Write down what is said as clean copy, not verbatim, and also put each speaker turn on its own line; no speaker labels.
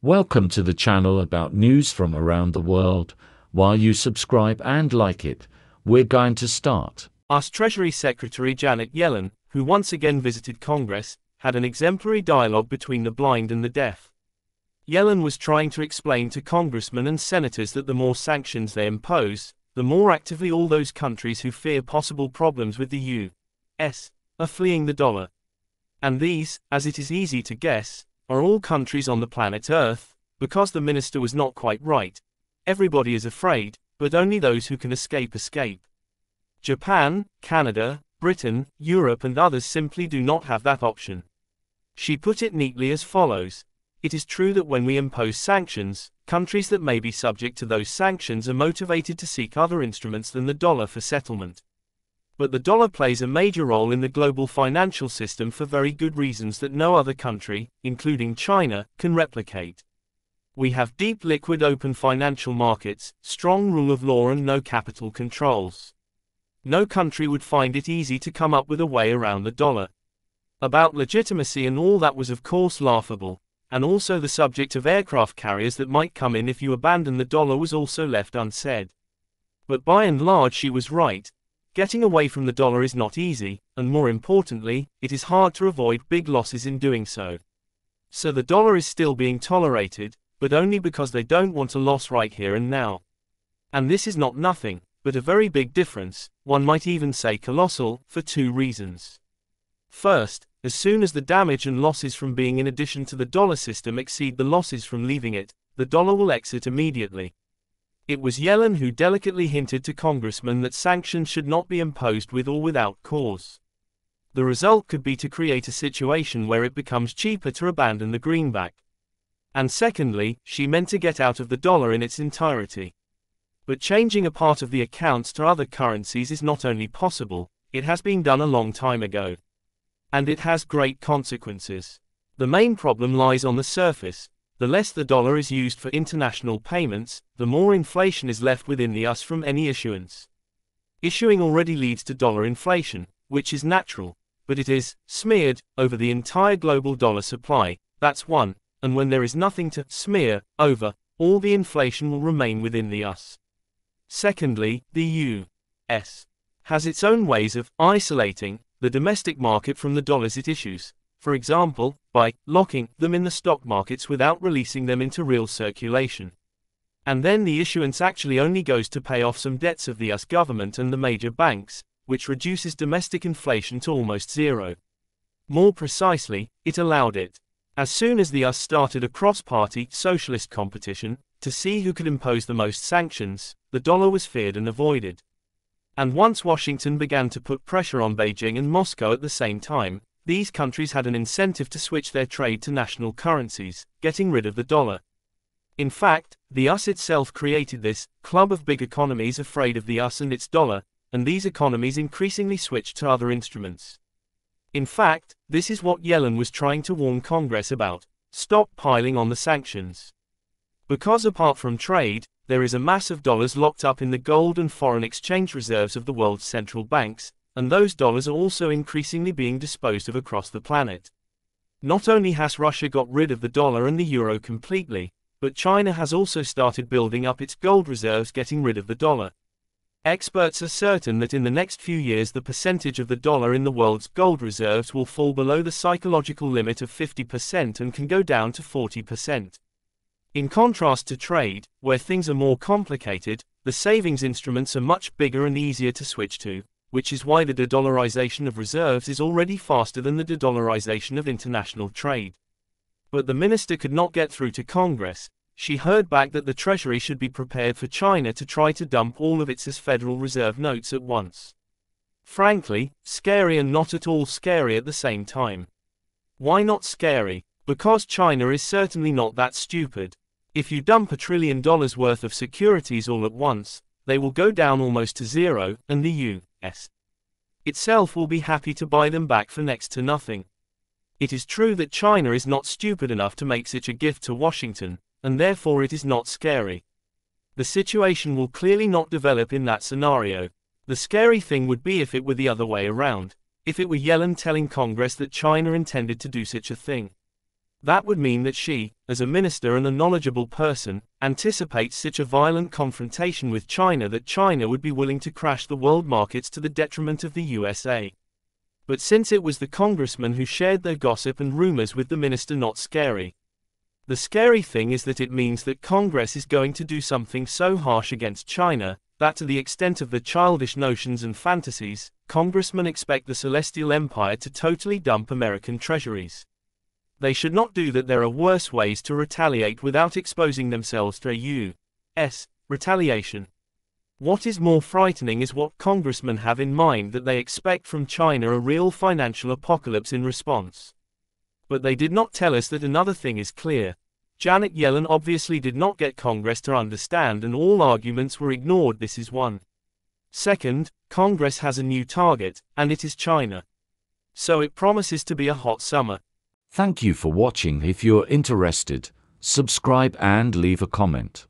Welcome to the channel about news from around the world. While you subscribe and like it, we're going to start.
US Treasury Secretary Janet Yellen, who once again visited Congress, had an exemplary dialogue between the blind and the deaf. Yellen was trying to explain to congressmen and senators that the more sanctions they impose, the more actively all those countries who fear possible problems with the U.S. are fleeing the dollar. And these, as it is easy to guess, are all countries on the planet Earth. Because the minister was not quite right. Everybody is afraid, but only those who can escape. Japan, Canada, Britain, Europe and others simply do not have that option. She put it neatly as follows. It is true that when we impose sanctions, countries that may be subject to those sanctions are motivated to seek other instruments than the dollar for settlement. But the dollar plays a major role in the global financial system for very good reasons that no other country, including China, can replicate. We have deep liquid open financial markets, strong rule of law and no capital controls. No country would find it easy to come up with a way around the dollar. About legitimacy and all that was of course laughable, and also the subject of aircraft carriers that might come in if you abandon the dollar was also left unsaid. But by and large she was right. Getting away from the dollar is not easy, and more importantly, it is hard to avoid big losses in doing so. So the dollar is still being tolerated, but only because they don't want a loss right here and now. And this is not nothing, but a very big difference, one might even say colossal, for two reasons. First, as soon as the damage and losses from being in addition to the dollar system exceed the losses from leaving it, the dollar will exit immediately. It was Yellen who delicately hinted to congressmen that sanctions should not be imposed with or without cause. The result could be to create a situation where it becomes cheaper to abandon the greenback. And secondly, she meant to get out of the dollar in its entirety. But changing a part of the accounts to other currencies is not only possible, it has been done a long time ago. And it has great consequences. The main problem lies on the surface. The less the dollar is used for international payments, the more inflation is left within the US from any issuance. Issuing already leads to dollar inflation, which is natural, but it is smeared over the entire global dollar supply. That's one, and when there is nothing to smear over, all the inflation will remain within the US. Secondly, the U.S. has its own ways of isolating the domestic market from the dollars it issues. For example, by locking them in the stock markets without releasing them into real circulation. And then the issuance actually only goes to pay off some debts of the US government and the major banks, which reduces domestic inflation to almost zero. More precisely, it allowed it. As soon as the US started a cross-party socialist competition to see who could impose the most sanctions, the dollar was feared and avoided. And once Washington began to put pressure on Beijing and Moscow at the same time, these countries had an incentive to switch their trade to national currencies, getting rid of the dollar. In fact, the US itself created this club of big economies afraid of the US and its dollar, and these economies increasingly switched to other instruments. In fact, this is what Yellen was trying to warn Congress about. Stop piling on the sanctions. Because apart from trade, there is a mass of dollars locked up in the gold and foreign exchange reserves of the world's central banks, and those dollars are also increasingly being disposed of across the planet. Not only has Russia got rid of the dollar and the euro completely, but China has also started building up its gold reserves, getting rid of the dollar. Experts are certain that in the next few years the percentage of the dollar in the world's gold reserves will fall below the psychological limit of 50% and can go down to 40%. In contrast to trade, where things are more complicated, the savings instruments are much bigger and easier to switch to, which is why the de-dollarization of reserves is already faster than the de-dollarization of international trade. But the minister could not get through to Congress. She heard back that the Treasury should be prepared for China to try to dump all of its Federal Reserve notes at once. Frankly, scary and not at all scary at the same time. Why not scary? Because China is certainly not that stupid. If you dump $1 trillion worth of securities all at once, they will go down almost to zero, and the U.S. itself will be happy to buy them back for next to nothing. It is true that China is not stupid enough to make such a gift to Washington, and therefore it is not scary. The situation will clearly not develop in that scenario. The scary thing would be if it were the other way around, if it were Yellen telling Congress that China intended to do such a thing. That would mean that she, as a minister and a knowledgeable person, anticipates such a violent confrontation with China that China would be willing to crash the world markets to the detriment of the USA. But since it was the congressmen who shared their gossip and rumors with the minister, not scary. The scary thing is that it means that Congress is going to do something so harsh against China, that to the extent of the childish notions and fantasies, congressmen expect the Celestial Empire to totally dump American treasuries. They should not do that. There are worse ways to retaliate without exposing themselves to a U.S. retaliation. What is more frightening is what congressmen have in mind, that they expect from China a real financial apocalypse in response. But they did not tell us that another thing is clear. Janet Yellen obviously did not get Congress to understand, and all arguments were ignored. This is one. Second, Congress has a new target, and it is China. So it promises to be a hot summer.
Thank you for watching. If you're interested, subscribe and leave a comment.